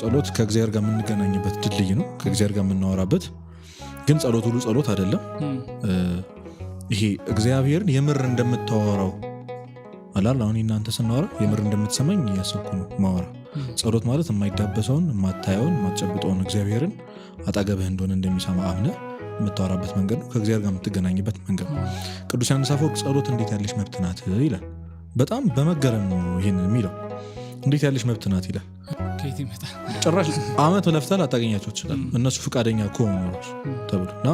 ጸሎት ከእግዚአብሔር ጋር የምንገናኝበት ድልድይ ነው። ከእግዚአብሔር ጋር የምናወራበት ግን ጸሎት ሁሉ ጸሎት አይደለም። ይሄ እግዚአብሔርን የምር እንደምታወራው አላል አሁን እናንተ ስናወራ የምር እንደምትሰማኝ እያሰብኩ ነው ማወራ። ጸሎት ማለት የማይዳበሰውን የማታየውን የማትጨብጠውን እግዚአብሔርን አጠገብህ እንደሆነ እንደሚሰማ አምነህ የምታወራበት መንገድ ነው። ከእግዚአብሔር ጋር የምትገናኝበት መንገድ ነው። ቅዱስ ዮሐንስ አፈወርቅ ጸሎት እንዴት ያለች መብት ናት ይላል። በጣም በመገረም ነው ይሄን የሚለው። እንዴት ያለች መብት ናት ይላል። ጭራሽ ዓመት ለፍተህ ላታገኛቸው ትችላለህ እነሱ ፈቃደኛ ከሆኑ ራሱ ተብሎና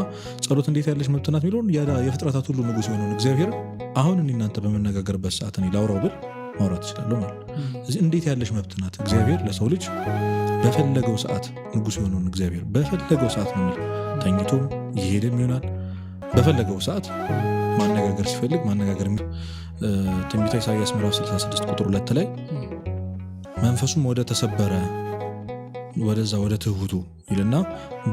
ጸሎት እንዴት ያለች መብት ናት የሚለውን የፍጥረታት ሁሉ ንጉሥ የሆነውን እግዚአብሔር አሁን እናንተ በመነጋገርበት ሰዓት እኔ ላውራው ብል ማውራት እችላለሁ ማለት ነው። ስለዚህ እንዴት ያለች መብት ናት እግዚአብሔር ለሰው ልጅ በፈለገው ሰዓት ንጉሥ የሆነውን እግዚአብሔር በፈለገው ሰዓት ነው የሚል ተኝቶም ይሄድም ይሆናል በፈለገው ሰዓት ማነጋገር ሲፈልግ ማነጋገር ትንቢተ ኢሳይያስ ምዕራፍ 66 ቁጥር 2 ላይ መንፈሱም ወደ ተሰበረ ወደዛ ወደ ትሁቱ ይልና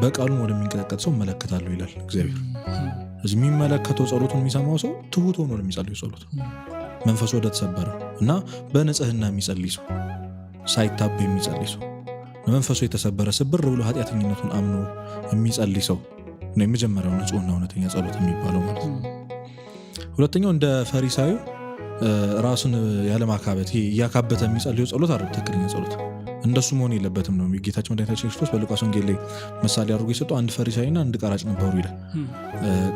በቃሉም ወደሚንቀጠቀጥ ሰው እመለከታለሁ ይላል እግዚአብሔር። ስለዚህ የሚመለከተው ጸሎቱን የሚሰማው ሰው ትሁት ሆኖ የሚጸልዩ ጸሎት መንፈሱ ወደ ተሰበረ እና በንጽህና የሚጸልይ ሰው ሳይታበ የሚጸልይ ሰው መንፈሱ የተሰበረ ስብር ብሎ ኃጢአተኝነቱን አምኖ የሚጸልይ ሰው ነው የመጀመሪያው ንጹህና እውነተኛ ጸሎት የሚባለው ማለት ነው። ሁለተኛው እንደ ፈሪሳዩ ራሱን ያለማካበት ይሄ እያካበተ የሚጸልየው ጸሎት አይደል ትክክለኛ ጸሎት። እንደሱ መሆን የለበትም ነው ጌታችን መድኃኒታችን ክርስቶስ በሉቃስ ወንጌል ላይ ምሳሌ አድርጎ የሰጠው አንድ ፈሪሳይና አንድ ቀራጭ ነበሩ ይላል።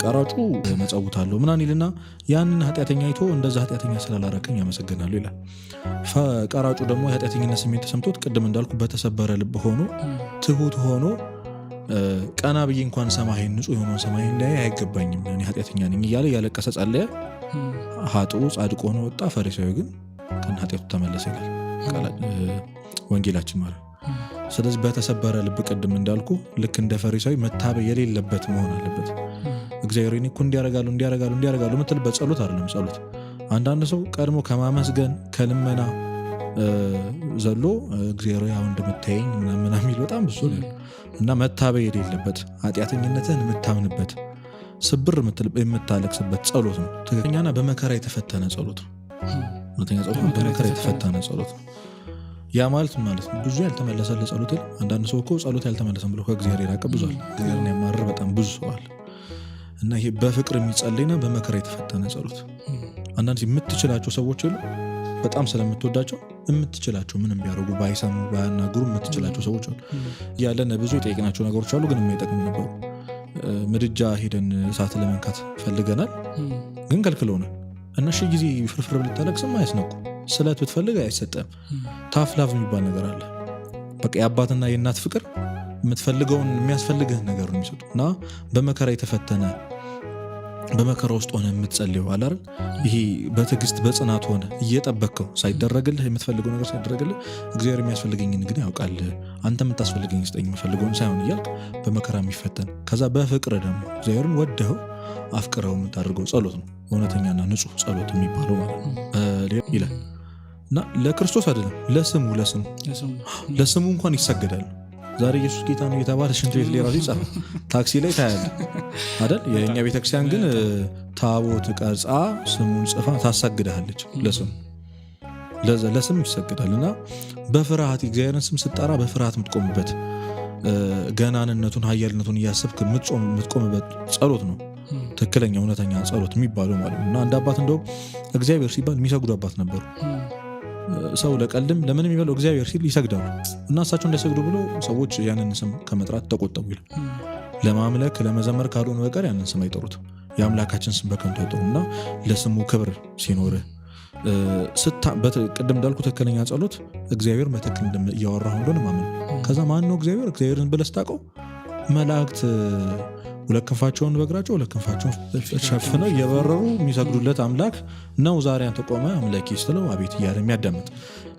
ቀራጩ መጸውታለሁ ምናምን ይልና ያንን ኃጢአተኛ አይቶ እንደዛ ኃጢአተኛ ስላላረከኝ ያመሰግናለሁ ይላል። ቀራጩ ደግሞ የኃጢአተኝነት ስሜት ተሰምቶት ቅድም እንዳልኩ በተሰበረ ልብ ሆኖ ትሁት ሆኖ ቀና ብዬ እንኳን ሰማይን ንጹህ የሆነውን ሰማይን ላይ አይገባኝም እኔ ኃጢአተኛ ነኝ እያለ ያለቀሰ ጸለየ። ኃጥኡ ጻድቅ ሆኖ ወጣ፣ ፈሪሳዩ ግን ከነ ኃጢአቱ ተመለሰ ይላል ወንጌላችን ማለት። ስለዚህ በተሰበረ ልብ ቅድም እንዳልኩ ልክ እንደ ፈሪሳዊ መታበይ የሌለበት መሆን አለበት። እግዚአብሔር እኮ እንዲያረጋሉ የምትልበት ጸሎት አይደለም ጸሎት። አንዳንድ ሰው ቀድሞ ከማመስገን ከልመና ዘሎ እግዚአብሔር ያው እንደምታየኝ ምናምን የሚል በጣም ብዙ ነው እና መታበይ የሌለበት ኃጢአተኝነትን የምታምንበት ስብር የምታለቅስበት ጸሎት ነው። ትክክለኛና በመከራ የተፈተነ ጸሎት ነው። ሁለተኛ ጸሎት በመከራ የተፈተነ ጸሎት ነው። ያ ማለት ብዙ ያልተመለሰለት ጸሎት የለም። አንዳንድ ሰው እኮ ጸሎት ያልተመለሰም ብሎ ከእግዚአብሔር የራቀ ብዙ አለ። እግዚአብሔርን ያማረረ በጣም ብዙ ሰው አለ። እና ይሄ በፍቅር የሚጸልይና በመከራ የተፈተነ ጸሎት አንዳንድ የምትችላቸው ሰዎች የሉ በጣም ስለምትወዳቸው የምትችላቸው ምንም ቢያደርጉ ባይሰሙ ባያናግሩ የምትችላቸው ሰዎች አሉ። ያለን ብዙ የጠየቅናቸው ነገሮች አሉ ግን የማይጠቅሙ ነበሩ። ምድጃ ሄደን እሳት ለመንካት ፈልገናል ግን ከልክለውናል። እና ሺህ ጊዜ ፍርፍር ብልታለቅስም አያስነኩ። ስለት ብትፈልግ አይሰጠም። ታፍላቭ የሚባል ነገር አለ። በቃ የአባትና የእናት ፍቅር የምትፈልገውን የሚያስፈልግህን ነገር ነው የሚሰጡ እና በመከራ የተፈተነ በመከራ ውስጥ ሆነ የምትጸልየው አለ አይደል? ይሄ በትዕግስት በጽናት ሆነ እየጠበቅከው ሳይደረግልህ የምትፈልገው ነገር ሳይደረግልህ እግዚአብሔር የሚያስፈልገኝን ግን ያውቃል አንተ የምታስፈልገኝ ስጠኝ የምፈልገውን ሳይሆን እያልክ በመከራ የሚፈተን ከዛ በፍቅር ደግሞ እግዚአብሔርን ወደኸው አፍቅረው የምታደርገው ጸሎት ነው እውነተኛና ንጹህ ጸሎት የሚባለው ማለት ነው ይላል። እና ለክርስቶስ አይደለም ለስሙ እንኳን ይሰገዳል። ዛሬ ኢየሱስ ጌታ ነው የተባለ ሽንት ቤት ላይ ራሱ ይጻፋል፣ ታክሲ ላይ ታያለህ አይደል? የኛ ቤተክርስቲያን ግን ታቦት ቀርጻ ስሙን ጽፋ ታሳግዳለች። ለስም ይሰግዳልና በፍርሃት እግዚአብሔርን ስም ስትጠራ በፍርሃት የምትቆምበት ገናንነቱን ኃያልነቱን እያሰብክ የምትቆምበት ጸሎት ነው ትክክለኛ እውነተኛ ጸሎት የሚባለው ማለት ነው። እና አንድ አባት እንደው እግዚአብሔር ሲባል የሚሰግዱ አባት ነበሩ። ሰው ለቀልድም ለምን የሚባለው እግዚአብሔር ሲል ይሰግዳሉ እና እሳቸው እንዳይሰግዱ ብሎ ሰዎች ያንን ስም ከመጥራት ተቆጠቡ ይላል። ለማምለክ ለመዘመር ካልሆነ በቀር ያንን ስም አይጠሩት። የአምላካችን ስም በከንቱ አይጠሩም። እና ለስሙ ክብር ሲኖርህ ቅድም እንዳልኩ ትክክለኛ ጸሎት እግዚአብሔር በትክክል እያወራህ እንደሆነ ማመን። ከዛ ማን ነው እግዚአብሔርን ብለህ ስታውቀው መላእክት ሁለት ክንፋቸውን በእግራቸው ሁለት ክንፋቸውን ሸፍነው እየበረሩ የሚሰግዱለት አምላክ ነው። ዛሬ አንተ ቆመህ አምላኬ ስትለው አቤት እያለ የሚያዳምጥ።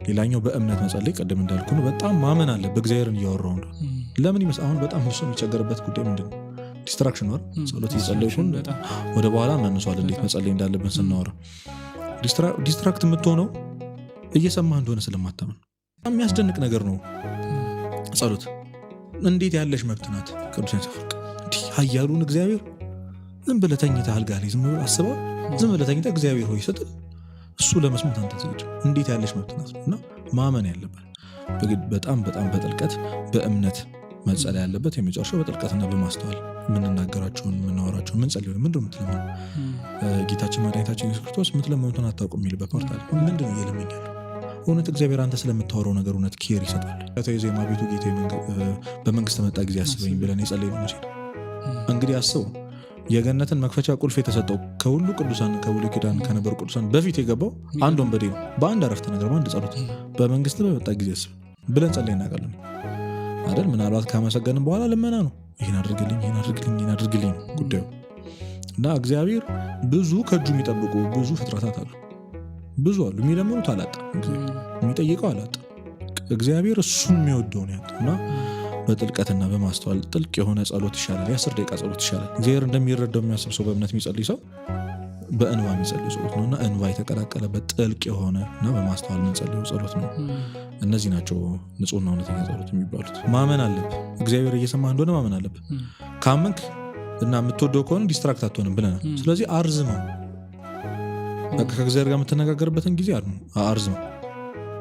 ሌላኛው በእምነት መጸለይ ቅድም እንዳልኩ ነው። በጣም ማመን አለ በእግዚአብሔርን እያወራው እንደሆነ። ለምን አሁን በጣም ብዙ የሚቸገርበት ጉዳይ ምንድን ነው? ዲስትራክሽን ነው። ጸሎት እየጸለይኩን ወደ በኋላ እናነሳዋለን እንዴት መጸለይ እንዳለብን ስናወራ። ዲስትራክት የምትሆነው እየሰማህ እንደሆነ ስለማታመን። በጣም የሚያስደንቅ ነገር ነው ጸሎት። እንዴት ያለሽ መብት ናት ቅዱስ ያንሰፍርቅ ኃያሉን እግዚአብሔር ዝም ብለህ ተኝተህ አልጋ ላይ ዝም ብለህ አስበው ዝም ብለህ ተኝተህ እግዚአብሔር ሆይ ስትል እሱ ለመስማት አንተ ዝግጁ እንዴት ያለሽ መብት ናት እና ማመን ያለበት በጣም በጣም በጥልቀት በእምነት መጸለይ ያለበት የመጨረሻው በጥልቀትና በማስተዋል ምንናገራቸውን ምናወራቸውን ምንጸልየው ምንድነው የምትለምነው ጌታችን መድኃኒታችን ኢየሱስ ክርስቶስ የምትለምኑትን አታውቁም የሚልበት ፓርት አለ። ምንድነው እየለመኛል? እውነት እግዚአብሔር አንተ ስለምታወራው ነገር እውነት ኬር ይሰጣል። ዜማ ቤቱ ጌታ በመንግስት መጣ ጊዜ አስበኝ ብለን የጸለይነው መቼ ነው? እንግዲህ አስበው የገነትን መክፈቻ ቁልፍ የተሰጠው ከሁሉ ቅዱሳን ከብሉይ ኪዳን ከነበሩ ቅዱሳን በፊት የገባው አንድ ወንበዴ ነው። በአንድ አረፍተ ነገር በአንድ ጸሎት በመንግስት በመጣ ጊዜ አስብ ብለን ጸለይ እናውቃለን አይደል? ምናልባት ካመሰገንን በኋላ ልመና ነው። ይሄን አድርግልኝ ይሄን አድርግልኝ ይሄን አድርግልኝ ነው ጉዳዩ። እና እግዚአብሔር ብዙ ከእጁ የሚጠብቁ ብዙ ፍጥረታት አሉ። ብዙ አሉ። የሚለምኑት አላጣም፣ የሚጠይቀው አላጣም። እግዚአብሔር እሱን የሚወደውን ያጣ እና በጥልቀትና በማስተዋል ጥልቅ የሆነ ጸሎት ይሻላል። የ10 ደቂቃ ጸሎት ይሻላል። እግዚአብሔር እንደሚረዳው የሚያስብ ሰው በእምነት የሚጸልይ ሰው በእንባ የሚጸልይ ጸሎት ነውና እንባ የተቀላቀለበት ጥልቅ የሆነ እና በማስተዋል የምንጸልየው ጸሎት ነው። እነዚህ ናቸው ንጹህና እውነተኛ ጸሎት የሚባሉት። ማመን አለብህ። እግዚአብሔር እየሰማህ እንደሆነ ማመን አለብህ። ካመንክ እና የምትወደው ከሆነ ዲስትራክት አትሆንም ብለናል። ስለዚህ አርዝመው በቃ ከእግዚአብሔር ጋር የምትነጋገርበትን ጊዜ አርዝመው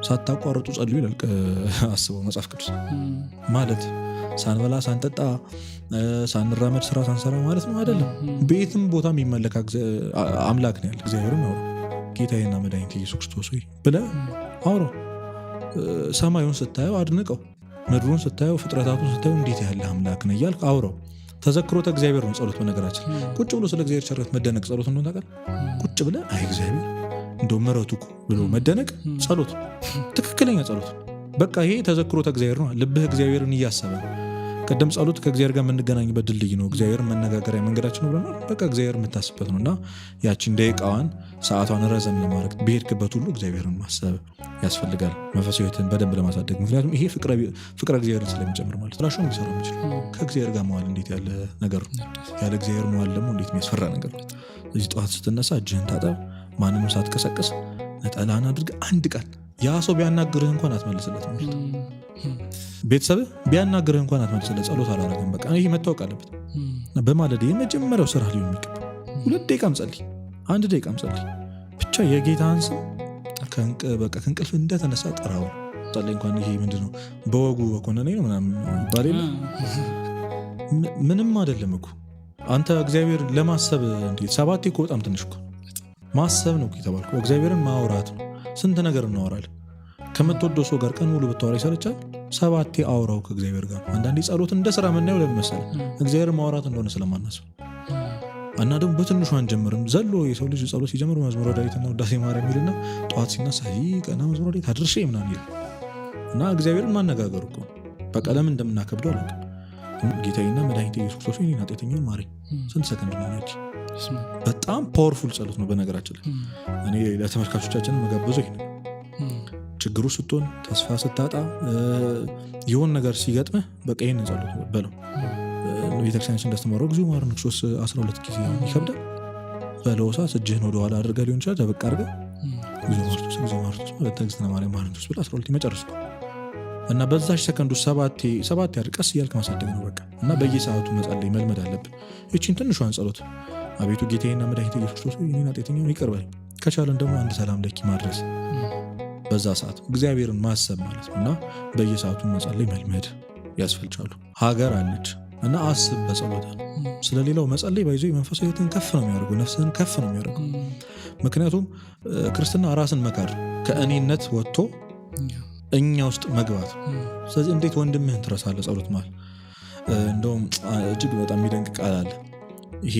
ሳታቋርጡ ጸልዩ ይላል። አስበው መጽሐፍ ቅዱስ ማለት ሳንበላ ሳንጠጣ ሳንራመድ ስራ ሳንሰራ ማለት ነው አይደለም። ቤትም ቦታ የሚመለክ አምላክ ነው ያለ። እግዚአብሔርም አውሮ ጌታዬና መድኃኒቴ ኢየሱስ ክርስቶስ ሆይ ብለህ አውሮ ሰማዩን ስታየው አድንቀው፣ ምድሩን ስታየው ፍጥረታቱን ስታየው እንዴት ያለ አምላክ ነው እያልክ አውረው። ተዘክሮተ እግዚአብሔር ነው ጸሎት። በነገራችን ቁጭ ብሎ ስለ እግዚአብሔር ቸርነት መደነቅ ጸሎት እንደሆነ ታውቃለህ። ቁጭ ብለህ አይ እግዚአብሔር እንደው ምሕረቱ ብሎ መደነቅ ጸሎት፣ ትክክለኛ ጸሎት። በቃ ይሄ ተዘክሮተ እግዚአብሔር ነው። ልብህ እግዚአብሔርን እያሰበ ቀደም ጸሎት ከእግዚአብሔር ጋር የምንገናኝበት ድልድይ ነው። እግዚአብሔር መነጋገሪያ መንገዳችን ነው ብለናል። በቃ እግዚአብሔር የምታስበት ነው እና ያችን ደቂቃዋን ሰዓቷን ረዘም ለማድረግ በሄድክበት ሁሉ እግዚአብሔርን ማሰብ ያስፈልጋል፣ መንፈሳዊ ሕይወትን በደንብ ለማሳደግ። ምክንያቱም ይሄ ፍቅረ እግዚአብሔርን ስለሚጨምር ማለት ራሹን ሊሰራ የሚችል ከእግዚአብሔር ጋር መዋል እንዴት ያለ ነገር ነው። ያለ እግዚአብሔር መዋል ደግሞ እንዴት የሚያስፈራ ነገር ነው። እዚህ ጠዋት ስትነሳ እጅህን ታጠብ፣ ማንንም ሳትቀሰቅስ ነጠላህን አድርግ። አንድ ቀን ያ ሰው ቢያናግርህ እንኳን አትመልስለት ነው። ቤተሰብህ ቢያናግርህ እንኳን አትመልስለት። ጸሎት አላረገም። በቃ ይሄ መታወቅ አለበት። በማለዳ የመጀመሪያው ስራ ሊሆን የሚገባ 2 ደቂቃም ጸልይ፣ 1 ደቂቃም ጸልይ። ብቻ የጌታን ስም ከእንቅልፍ እንደተነሳ ጠራው። ጸልይ እንኳን ይሄ ምንድነው በወጉ በኮነኔ ነው ምናምን ይባል የለ ምንም አይደለም እኮ አንተ እግዚአብሔር ለማሰብ እንዴት 7 እኮ በጣም ትንሽ እኮ ማሰብ ነው የተባልከው። እግዚአብሔርን ማውራት ነው። ስንት ነገር እናወራለን። ከምትወደው ሰው ጋር ቀን ሙሉ ብታወራ ይሰለቻል። 7 አውራው ከእግዚአብሔር ጋር። አንዳንዴ ጸሎት እንደ ስራ የምናየው ለምን መሰለህ? እግዚአብሔርን ማውራት እንደሆነ ስለማናስብ እና ደግሞ በትንሹ አንጀምርም። ዘሎ የሰው ልጅ ጸሎት ሲጀምር መዝሙረ ዳዊትና ውዳሴ ማርያም ይልና ጠዋት ሲነሳ ቀና መዝሙረ ዳዊት አድርሼ ምናምን ይላል እና እግዚአብሔርን ማነጋገሩ እኮ በቃ ለምን እንደምናከብደው አላውቅም። ጌታዬና መድኃኒቴ ኢየሱስ ክርስቶስ እኔን ኃጢአተኛውን ማረኝ። ስንት ሰከንድ ነው ያቺ? በጣም ፓወርፉል ጸሎት ነው። በነገራችን ላይ እኔ ለተመልካቾቻችን መጋበዙ ይሄን ችግሩ ስትሆን ተስፋ ስታጣ የሆነ ነገር ሲገጥምህ በቃ ይሄን ጸሎት በለው። ቤተክርስቲያናችን እንዳስተማረው ጊዜ ማረን ክርስቶስ 12 ጊዜ ይከብዳል በለው። እሳት እጅህን ወደኋላ አድርገህ ሊሆን ይችላል ተበቃ አድርገህ ጊዜ ማርቶስ በተግዝነ ማርያም ማርቶስ ብለህ 12 መጨረስ እና በዛች ሰከንዱ 7 ያድቀስ እያልክ ማሳደግ ነው በቃ። እና በየሰዓቱ መጸለይ መልመድ አለብን። ይህችን ትንሿን ጸሎት አቤቱ ጌታዬና መድኃኒቴ ኢየሱስ ክርስቶስ እኔን ኃጢአተኛውን ይቅር በለኝ፣ ከቻለን ደግሞ አንድ ሰላም ለኪ ማድረስ በዛ ሰዓት እግዚአብሔርን ማሰብ ማለት ነው። እና በየሰዓቱ መጸለይ መልመድ ያስፈልጋሉ። ሀገር አለች እና አስብ በጸሎት ስለሌላው መጸለይ ባይዞ መንፈሳዊ ሕይወትን ከፍ ነው የሚያደርገው፣ ነፍስህን ከፍ ነው የሚያደርገው። ምክንያቱም ክርስትና ራስን መካድ ከእኔነት ወጥቶ እኛ ውስጥ መግባት። ስለዚህ እንዴት ወንድምህን ትረሳለህ? ጸሎት ማለት እንደውም እጅግ በጣም የሚደንቅ ቃል አለ። ይሄ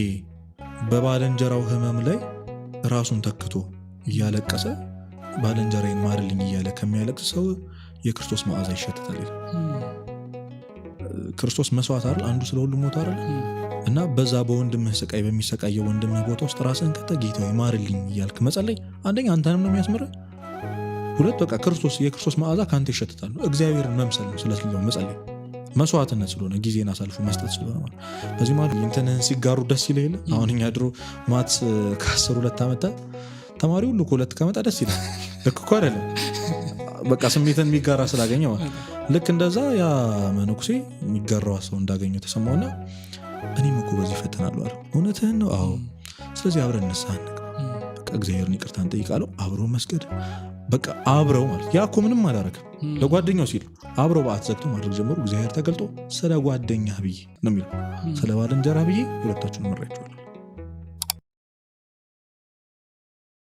በባልንጀራው ህመም ላይ ራሱን ተክቶ እያለቀሰ ባልንጀራዬን ማርልኝ እያለ ከሚያለቅስ ሰው የክርስቶስ መዓዛ ይሸተታል። ክርስቶስ መስዋዕት አይደል? አንዱ ስለ ሁሉ ሞት አይደል? እና በዛ በወንድምህ ስቃይ በሚሰቃየው ወንድምህ ቦታ ውስጥ ራስህን ከተህ ጌታዬ ማርልኝ እያልክ መጸለይ አንደኛ አንተንም ነው የሚያስምርህ፣ ሁለት በቃ የክርስቶስ መዓዛ ካንተ ይሸተታል። እግዚአብሔርን መምሰል ነው ስለሌላው መጸለይ መስዋዕትነት ስለሆነ ጊዜን አሳልፎ መስጠት ስለሆነ ማለት በዚህ ማለት እንትንህን ሲጋሩ ደስ ይልህ የለ። አሁን እኛ ድሮ ማትስ ከ12 ዓመት ተማሪ ሁሉ ከሁለት ከመጣ ደስ ይላል። ልክ እኮ አይደለም? በቃ ስሜትን የሚጋራ ስላገኘ ማለት ልክ እንደዛ ያ መነኩሴ የሚጋራው ሰው እንዳገኘው ተሰማውና እኔም እኮ በዚህ ፈተናለሁ አለ። እውነትህን ነው? አዎ። ስለዚህ አብረን ንስሐ እንግባ። በቃ እግዚአብሔርን ይቅርታ እንጠይቃለሁ አብረው መስገድ በቃ አብረው ማለት ያ እኮ ምንም አላረክም ለጓደኛው ሲል አብረው በዓት ዘግተው ማድረግ ጀመሩ እግዚአብሔር ተገልጦ ስለ ጓደኛ ብዬ ነው የሚለው ስለ ባልንጀራ ብዬ ሁለታችሁን መራችኋለሁ